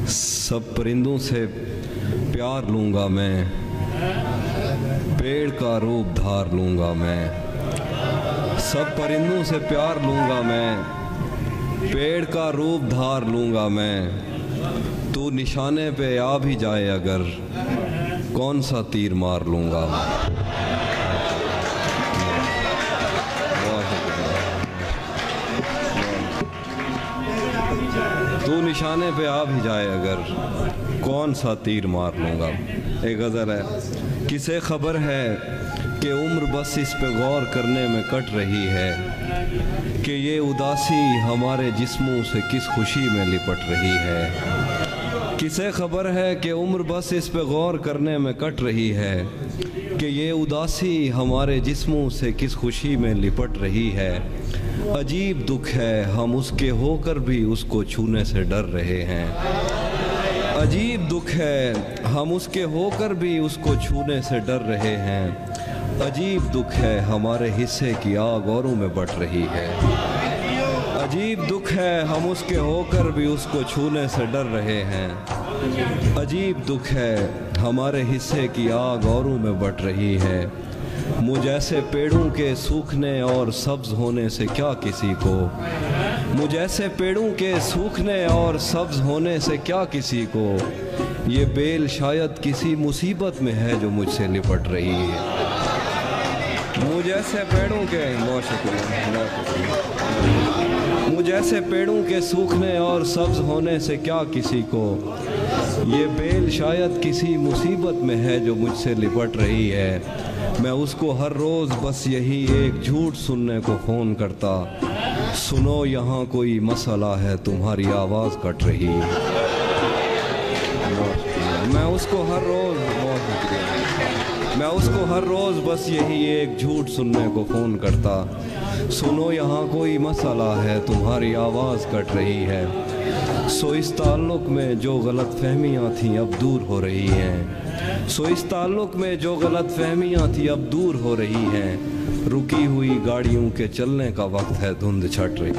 सब परिंदों से प्यार लूँगा मैं, पेड़ का रूप धार लूँगा मैं। सब परिंदों से प्यार लूँगा मैं, पेड़ का रूप धार लूँगा मैं। तू निशाने पे आ भी जाए अगर, कौन सा तीर मार लूँगा मैं। तू निशाने पे आ भी जाए अगर, कौन सा तीर मार लूँगा। एक गज़ल है। किसे खबर है कि उम्र बस इस पे गौर करने में कट रही है, कि ये उदासी हमारे जिस्मों से किस खुशी में लिपट रही है। किसे खबर है कि उम्र बस इस पे गौर करने में कट रही है, कि ये उदासी हमारे जिस्मों से किस खुशी में लिपट रही है। अजीब दुख है हम उसके होकर भी उसको छूने से डर रहे हैं। अजीब दुख है हम उसके होकर भी उसको छूने से डर रहे हैं। अजीब दुख है हमारे हिस्से की आग औरों में बट रही है। अजीब दुख है हम उसके होकर भी उसको छूने से डर रहे हैं। अजीब दुख है हमारे हिस्से की आग औरों में बट रही है। मुझ ऐसे पेड़ों के सूखने और सब्ज होने से क्या किसी को, मुझ ऐसे पेड़ों के सूखने और सब्ज होने से क्या किसी को, ये बेल शायद किसी मुसीबत में है जो मुझसे लिपट रही है। मुझ ऐसे पेड़ों के, बहुत शुक्रिया, मुझ ऐसे पेड़ों के सूखने और सब्ज होने से क्या किसी को, ये बेल शायद किसी मुसीबत में है जो मुझसे लिपट रही है। मैं उसको हर रोज़ बस यही एक झूठ सुनने को फ़ोन करता, सुनो यहाँ कोई मसला है तुम्हारी आवाज़ कट रही। मैं उसको हर रोज़, मैं उसको हर रोज़ बस यही एक झूठ सुनने को फ़ोन करता, सुनो यहाँ कोई मसला है तुम्हारी आवाज़ कट रही है। सो इस ताल्लुक़ में जो गलत फहमियाँ थीं अब दूर हो रही हैं। सो इस ताल्लुक़ में जो गलत फहमियाँ थीं अब दूर हो रही हैं। रुकी हुई गाड़ियों के चलने का वक्त है, धुंध छट रही।